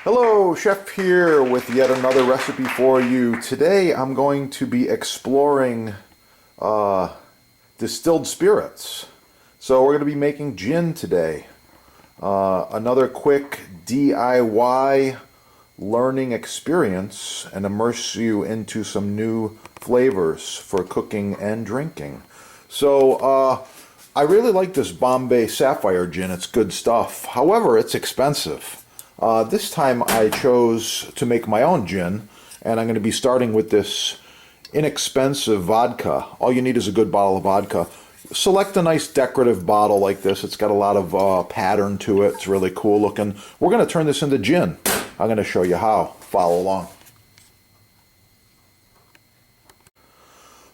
Hello, Chef here with yet another recipe for you. Today I'm going to be exploring distilled spirits. So we're going to be making gin today. Another quick DIY learning experience and immerse you into some new flavors for cooking and drinking. So I really like this Bombay Sapphire gin. It's good stuff. However, it's expensive. This time I chose to make my own gin, and I'm going to be starting with this inexpensive vodka. All you need is a good bottle of vodka. Select a nice decorative bottle like this. It's got a lot of pattern to it. It's really cool looking. We're going to turn this into gin. I'm going to show you how. Follow along.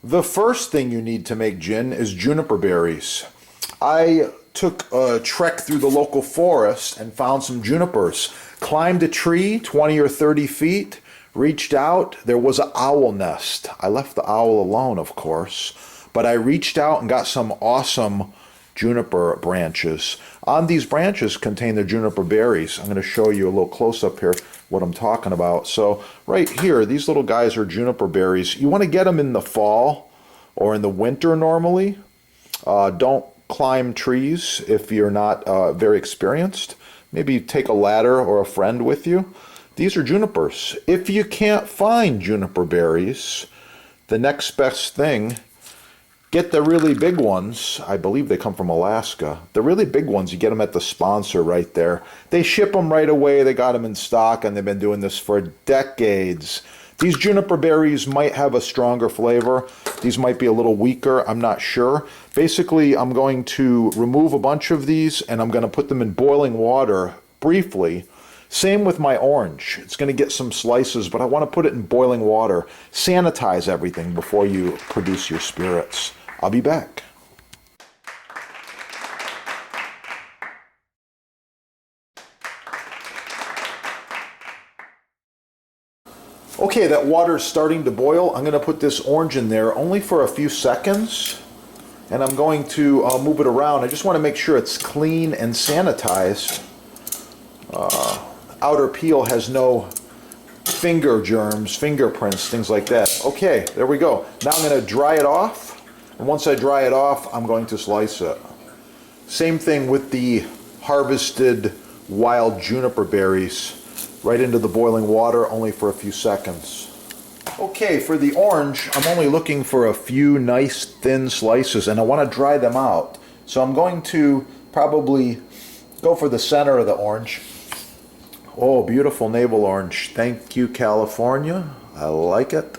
The first thing you need to make gin is juniper berries. I took a trek through the local forest and found some junipers. Climbed a tree 20 or 30 feet, reached out, there was an owl nest. I left the owl alone, of course, but I reached out and got some awesome juniper branches. On these branches contain the juniper berries. I'm going to show you a little close-up here what I'm talking about. So right here, these little guys are juniper berries. You want to get them in the fall or in the winter normally. Don't climb trees if you're not very experienced. Maybe take a ladder or a friend with you. These are junipers. If you can't find juniper berries, the next best thing, get the really big ones. I believe they come from Alaska. The really big ones, you get them at the sponsor right there. They ship them right away. They got them in stock, and they've been doing this for decades. These juniper berries might have a stronger flavor. These might be a little weaker. I'm not sure. Basically, I'm going to remove a bunch of these, and I'm going to put them in boiling water briefly. Same with my orange. It's going to get some slices, but I want to put it in boiling water. Sanitize everything before you produce your spirits. I'll be back. Okay, that water is starting to boil. I'm going to put this orange in there only for a few seconds, and I'm going to move it around. I just want to make sure it's clean and sanitized. Outer peel has no finger germs, fingerprints, things like that. Okay, there we go. Now I'm going to dry it off, and once I dry it off, I'm going to slice it. Same thing with the harvested wild juniper berries. Right into the boiling water, only for a few seconds. Okay, for the orange, I'm only looking for a few nice thin slices, and I want to dry them out. So I'm going to probably go for the center of the orange. Oh, beautiful navel orange. Thank you, California. I like it.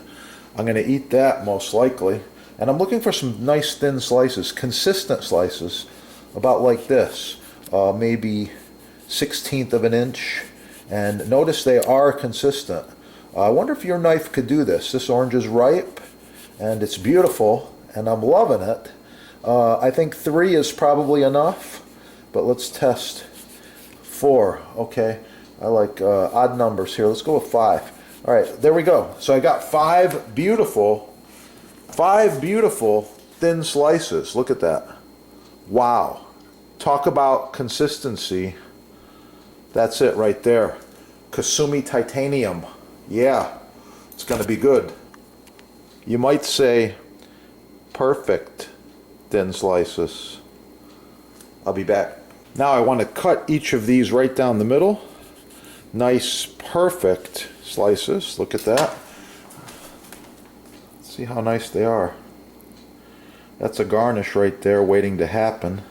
I'm going to eat that most likely. And I'm looking for some nice thin slices, consistent slices, about like this. Maybe 1/16 of an inch. And notice they are consistent. I wonder if your knife could do this. This orange is ripe, and it's beautiful, and I'm loving it. I think 3 is probably enough, but let's test 4. Okay, I like odd numbers here. Let's go with 5. All right, there we go. So I got 5 beautiful thin slices. Look at that. Wow. Talk about consistency. That's it right there. Kasumi titanium. Yeah, it's going to be good. You might say perfect thin slices. I'll be back. Now I want to cut each of these right down the middle. Nice, perfect slices. Look at that. See how nice they are. That's a garnish right there waiting to happen.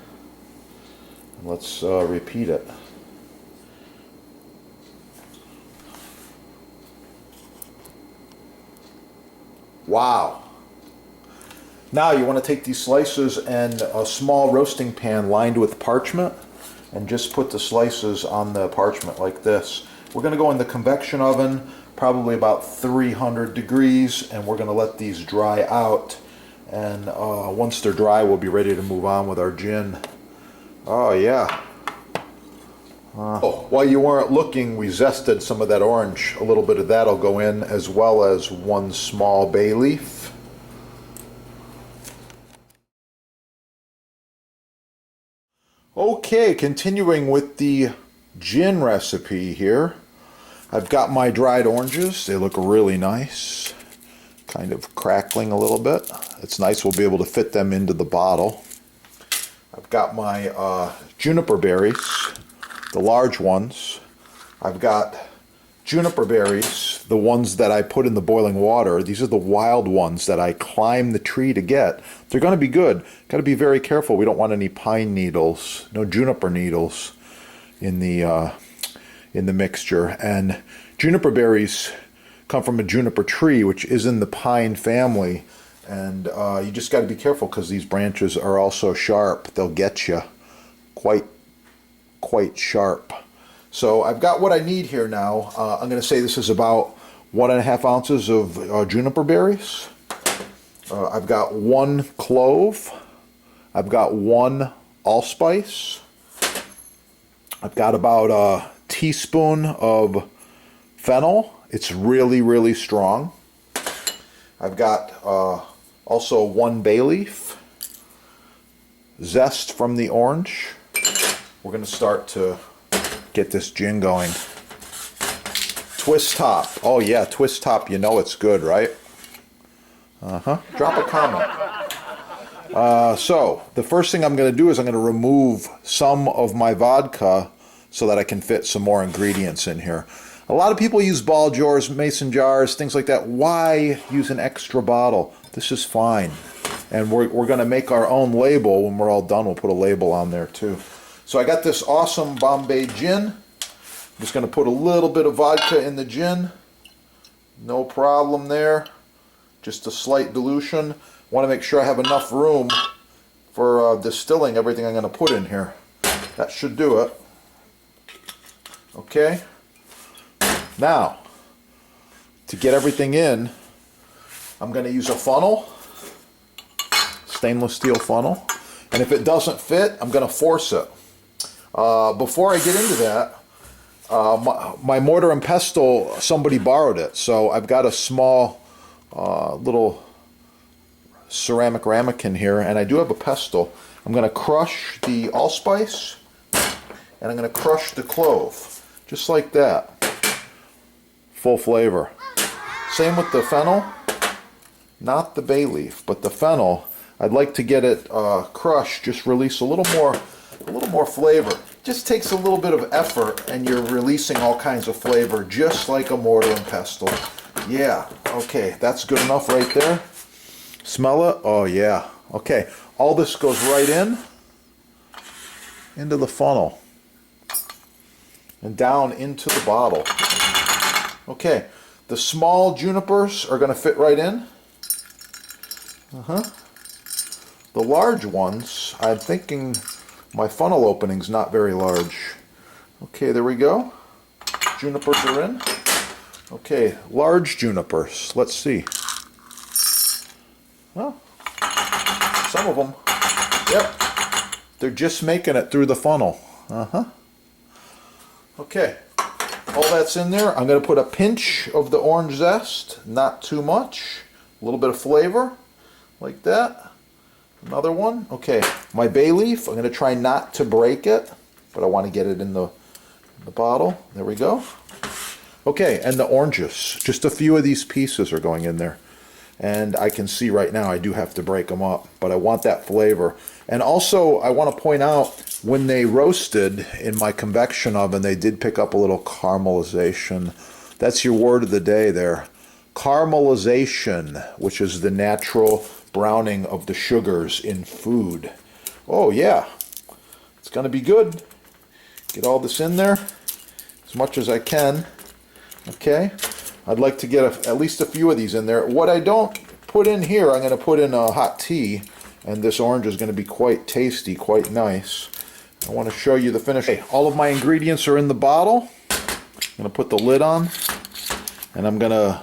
Let's repeat it. Wow. Now you want to take these slices and a small roasting pan lined with parchment, and just put the slices on the parchment like this. We're going to go in the convection oven, probably about 300 degrees, and we're going to let these dry out. And once they're dry, we'll be ready to move on with our gin. Oh yeah. While you weren't looking, we zested some of that orange. A little bit of that will go in, as well as 1 small bay leaf. Okay, continuing with the gin recipe here. I've got my dried oranges. They look really nice. Kind of crackling a little bit. It's nice we'll be able to fit them into the bottle. I've got my juniper berries, the large ones. I've got juniper berries, the ones that I put in the boiling water. These are the wild ones that I climbed the tree to get. They're going to be good. Got to be very careful. We don't want any pine needles, no juniper needles in the mixture. And juniper berries come from a juniper tree, which is in the pine family. And you just got to be careful because these branches are also sharp. They'll get you quite sharp. So I've got what I need here now. I'm going to say this is about 1.5 ounces of juniper berries. I've got 1 clove. I've got 1 allspice. I've got about a teaspoon of fennel. It's really, really strong. I've got also 1 bay leaf. Zest from the orange. We're going to start to get this gin going. Twist top. Oh yeah, twist top, you know it's good, right? Drop a comment. So, the first thing I'm going to do is I'm going to remove some of my vodka so that I can fit some more ingredients in here. A lot of people use ball jars, mason jars, things like that. Why use an extra bottle? This is fine. And we're going to make our own label. When we're all done, we'll put a label on there too. So I got this awesome Bombay gin. I'm just going to put a little bit of vodka in the gin. No problem there. Just a slight dilution. Want to make sure I have enough room for distilling everything I'm going to put in here. That should do it. Okay. Now, to get everything in, I'm going to use a funnel. Stainless steel funnel. And if it doesn't fit, I'm going to force it. Before I get into that, my mortar and pestle, somebody borrowed it. So I've got a small little ceramic ramekin here, and I do have a pestle. I'm going to crush the allspice, and I'm going to crush the clove, just like that. Full flavor. Same with the fennel, not the bay leaf, but the fennel. I'd like to get it crushed, just release a little more flavor. Just takes a little bit of effort, and you're releasing all kinds of flavor, just like a mortar and pestle. Yeah, okay, that's good enough right there. Smell it? Oh yeah. Okay, all this goes right into the funnel and down into the bottle. Okay, the small junipers are going to fit right in. The large ones, I'm thinking my funnel opening's not very large. Okay, there we go. Junipers are in. Okay, large junipers. Let's see. Well, some of them, yep, they're just making it through the funnel. Okay, all that's in there. I'm going to put a pinch of the orange zest, not too much. A little bit of flavor, like that. Another one. Okay, my bay leaf, I'm going to try not to break it, but I want to get it in the bottle. There we go. Okay, and the oranges. Just a few of these pieces are going in there. And I can see right now I do have to break them up, but I want that flavor. And also, I want to point out, when they roasted in my convection oven, they did pick up a little caramelization. That's your word of the day there. Caramelization, which is the natural browning of the sugars in food. Oh yeah, it's going to be good. Get all this in there as much as I can. Okay, I'd like to get at least a few of these in there. What I don't put in here, I'm going to put in a hot tea, and this orange is going to be quite tasty, quite nice. I want to show you the finish. Okay, all of my ingredients are in the bottle. I'm going to put the lid on, and I'm going to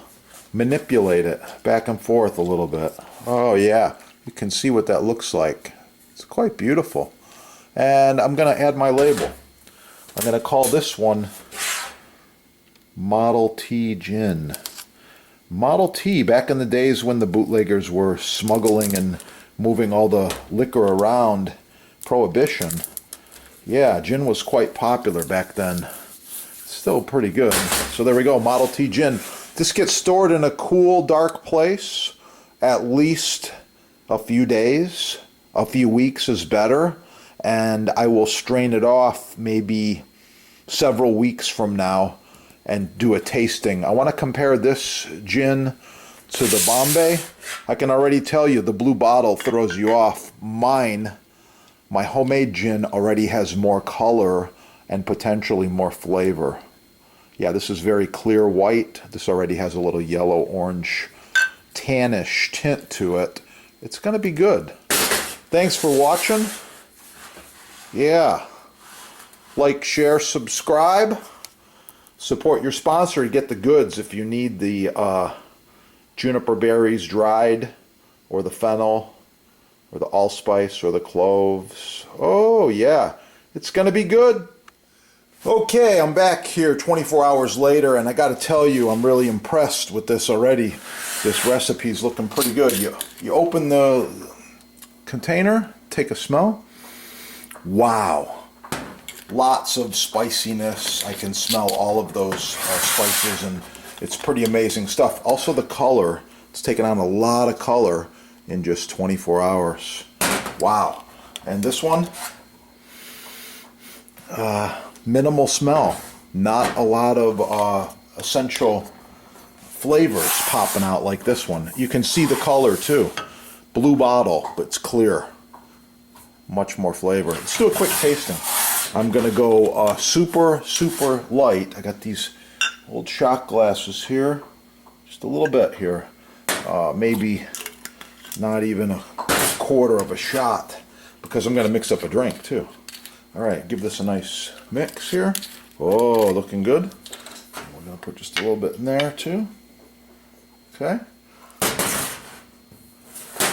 manipulate it back and forth a little bit. Oh yeah, you can see what that looks like. It's quite beautiful. And I'm going to add my label. I'm going to call this one Model T Gin. Model T, back in the days when the bootleggers were smuggling and moving all the liquor around, Prohibition. Yeah, gin was quite popular back then. Still pretty good. So there we go, Model T gin. This gets stored in a cool, dark place at least a few days. A few weeks is better. And I will strain it off maybe several weeks from now and do a tasting. I want to compare this gin to the Bombay. I can already tell you the blue bottle throws you off. Mine, my homemade gin, already has more color and potentially more flavor. Yeah, this is very clear white. This already has a little yellow orange tannish tint to it. It's going to be good. Thanks for watching. Yeah. Like, share, subscribe. Support your sponsor to get the goods if you need the juniper berries dried, or the fennel, or the allspice, or the cloves. Oh yeah, it's gonna be good. Okay, I'm back here 24 hours later, and I gotta tell you, I'm really impressed with this already. This recipe's looking pretty good. You open the container, take a smell. Wow. Lots of spiciness. I can smell all of those spices, and it's pretty amazing stuff. Also the color, it's taken on a lot of color in just 24 hours. Wow. And this one, minimal smell. Not a lot of essential flavors popping out like this one. You can see the color too. Blue bottle, but it's clear. Much more flavor. Let's do a quick tasting. I'm gonna go super light. I got these old shot glasses here, just a little bit here, maybe not even a quarter of a shot, because I'm gonna mix up a drink too. All right, give this a nice mix here. Oh, looking good. We're gonna put just a little bit in there too. Okay.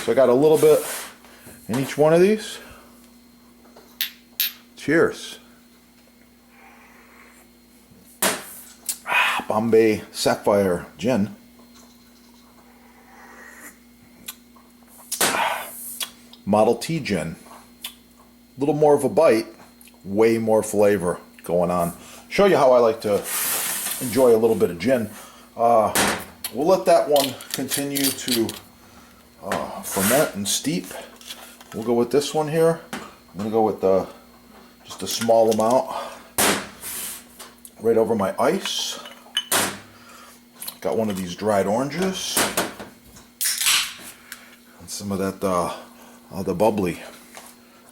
So I got a little bit in each one of these. Cheers. Bombay Sapphire Gin. Model T Gin. A little more of a bite, way more flavor going on. Show you how I like to enjoy a little bit of gin. We'll let that one continue to ferment and steep. We'll go with this one here. I'm going to go with just a small amount right over my ice. Got one of these dried oranges and some of that the bubbly.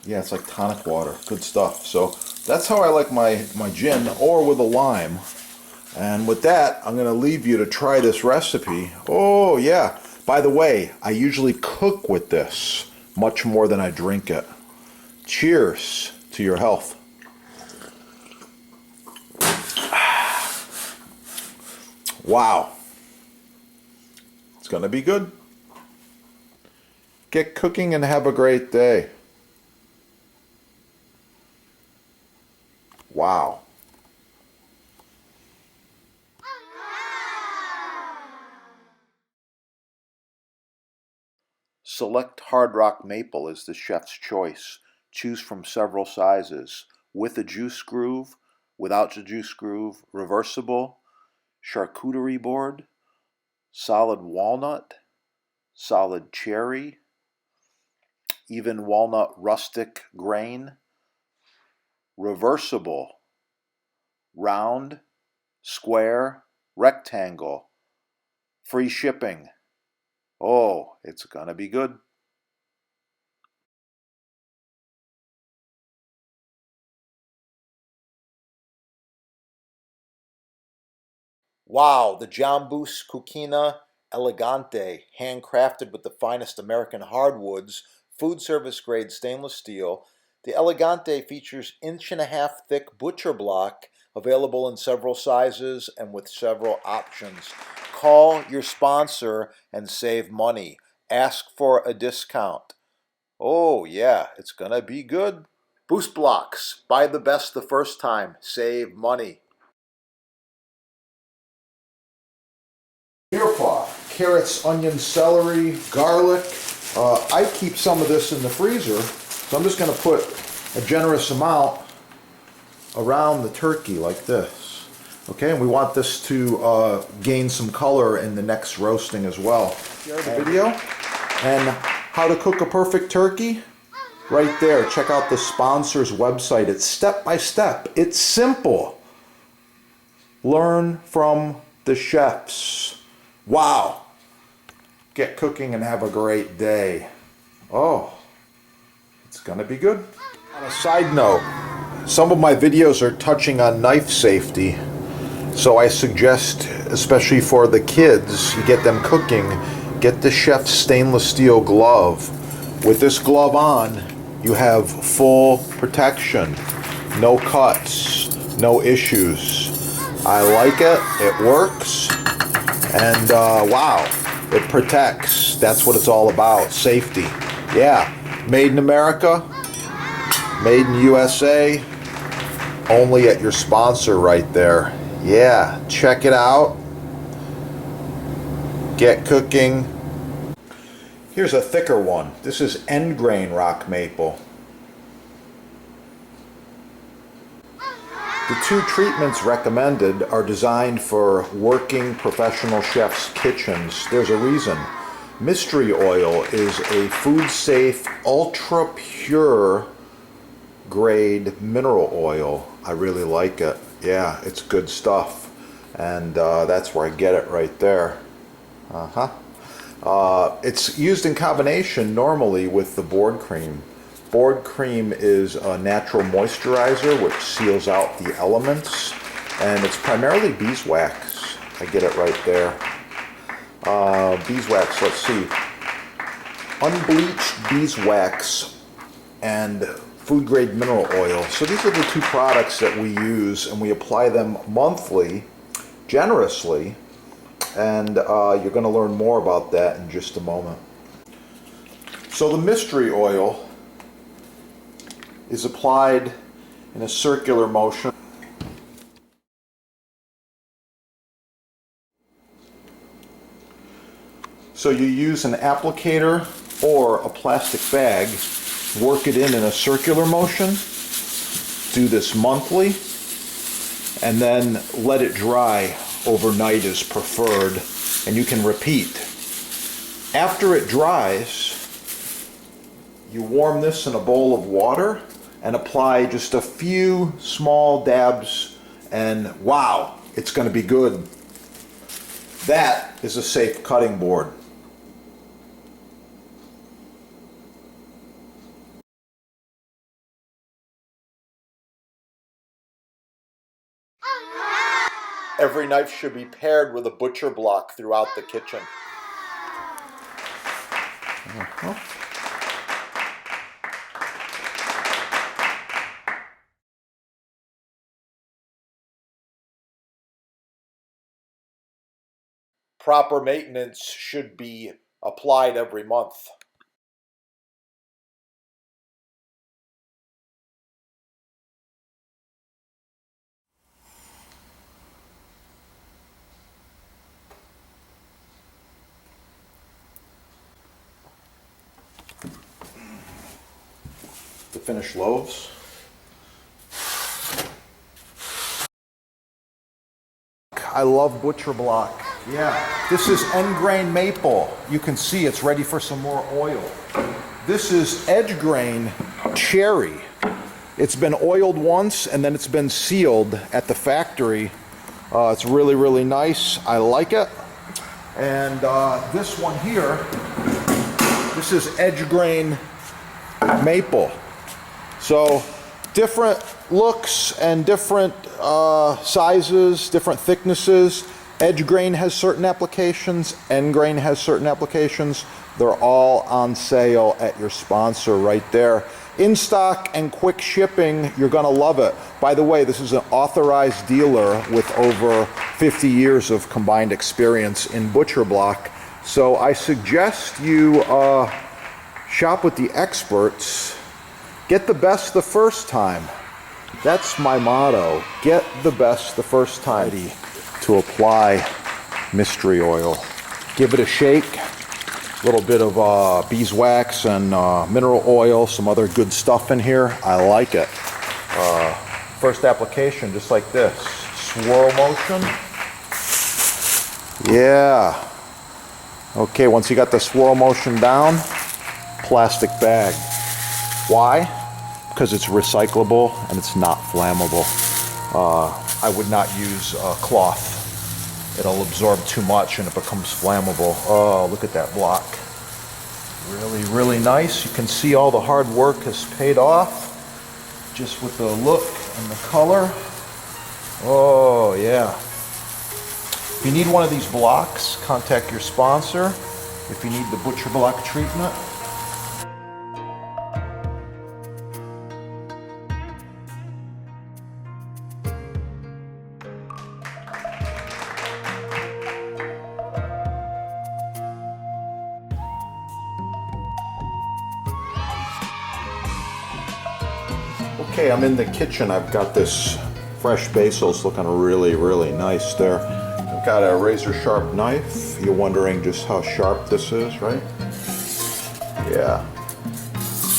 Yeah, it's like tonic water. Good stuff. So that's how I like my gin, or with a lime. And with that, I'm going to leave you to try this recipe. Oh yeah, by the way, I usually cook with this much more than I drink it. Cheers to your health. Wow. It's going to be good. Get cooking and have a great day. Wow. Select Hard Rock Maple is the chef's choice. Choose from several sizes. With a juice groove, without the juice groove, reversible, charcuterie board, solid walnut, solid cherry, even walnut rustic grain, reversible, round, square, rectangle, free shipping. Oh, it's gonna be good. Wow, the Jambus Cucina Elegante, handcrafted with the finest American hardwoods, food service grade stainless steel. The Elegante features 1.5-inch thick butcher block, available in several sizes and with several options. Call your sponsor and save money. Ask for a discount. Oh yeah, it's gonna be good. Boost blocks. Buy the best the first time. Save money. Mirepoix, carrots, onions, celery, garlic. I keep some of this in the freezer, so I'm just going to put a generous amount around the turkey like this. Okay, and we want this to gain some color in the next roasting as well. Share the video. And how to cook a perfect turkey? Right there. Check out the sponsor's website. It's step by step. It's simple. Learn from the chefs. Wow. Get cooking and have a great day. Oh, it's gonna be good. On a side note, some of my videos are touching on knife safety. So I suggest, especially for the kids, you get them cooking, get the chef's stainless steel glove. With this glove on, you have full protection. No cuts, no issues. I like it, it works, and wow, it protects. That's what it's all about, safety. Yeah, made in America, made in USA, only at your sponsor right there. Yeah, check it out. Get cooking. Here's a thicker one. This is end grain rock maple. The two treatments recommended are designed for working professional chefs' kitchens. There's a reason. Mystery oil is a food-safe, ultra-pure grade mineral oil. I really like it. Yeah, it's good stuff. And that's where I get it right there. It's used in combination normally with the board cream. Board cream is a natural moisturizer which seals out the elements, and it's primarily beeswax. I get it right there. Beeswax, let's see. Unbleached beeswax and food grade mineral oil. So these are the two products that we use, and we apply them monthly, generously, and you're going to learn more about that in just a moment. So the mystery oil is applied in a circular motion. So you use an applicator or a plastic bag, work it in a circular motion, do this monthly, and then let it dry overnight is preferred, and you can repeat. After it dries, you warm this in a bowl of water and apply just a few small dabs, and wow, it's going to be good. That is a safe cutting board. Every knife should be paired with a butcher block throughout the kitchen. Proper maintenance should be applied every month. The finished loaves. I love butcher block. Yeah, this is end grain maple. You can see it's ready for some more oil. This is edge grain cherry. It's been oiled once and then it's been sealed at the factory. It's really, really nice. I like it. And this one here, this is edge grain maple. So different looks and different sizes, different thicknesses. Edge grain has certain applications, end grain has certain applications. They're all on sale at your sponsor right there. In stock and quick shipping, you're gonna love it. By the way, this is an authorized dealer with over 50 years of combined experience in butcher block. So I suggest you shop with the experts. Get the best the first time. That's my motto. Get the best the first time. To apply mystery oil. Give it a shake. A little bit of beeswax and mineral oil, some other good stuff in here. I like it. First application, just like this. swirl motion. Yeah. Okay, once you got the swirl motion down, plastic bag. Why? Because it's recyclable and it's not flammable. I would not use cloth. It'll absorb too much and it becomes flammable. Oh, look at that block. Really, really nice. You can see all the hard work has paid off just with the look and the color. Oh, yeah. If you need one of these blocks, contact your sponsor. If you need the butcher block treatment. Okay, I'm in the kitchen. I've got this fresh basils looking really, really nice there. I've got a razor sharp knife. You're wondering just how sharp this is, right? Yeah.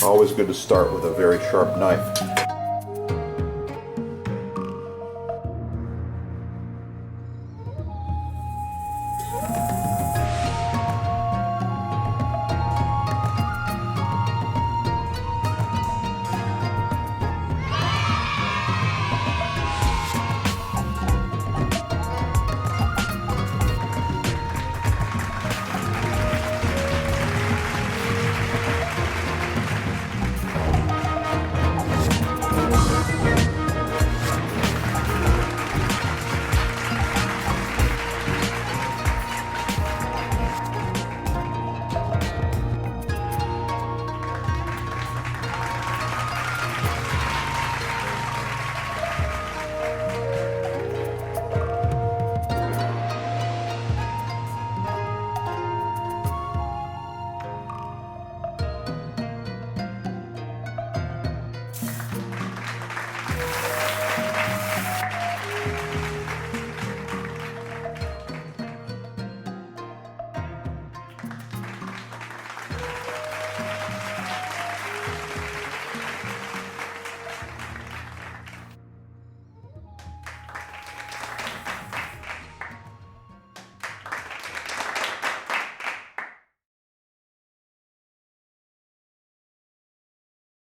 Always good to start with a very sharp knife.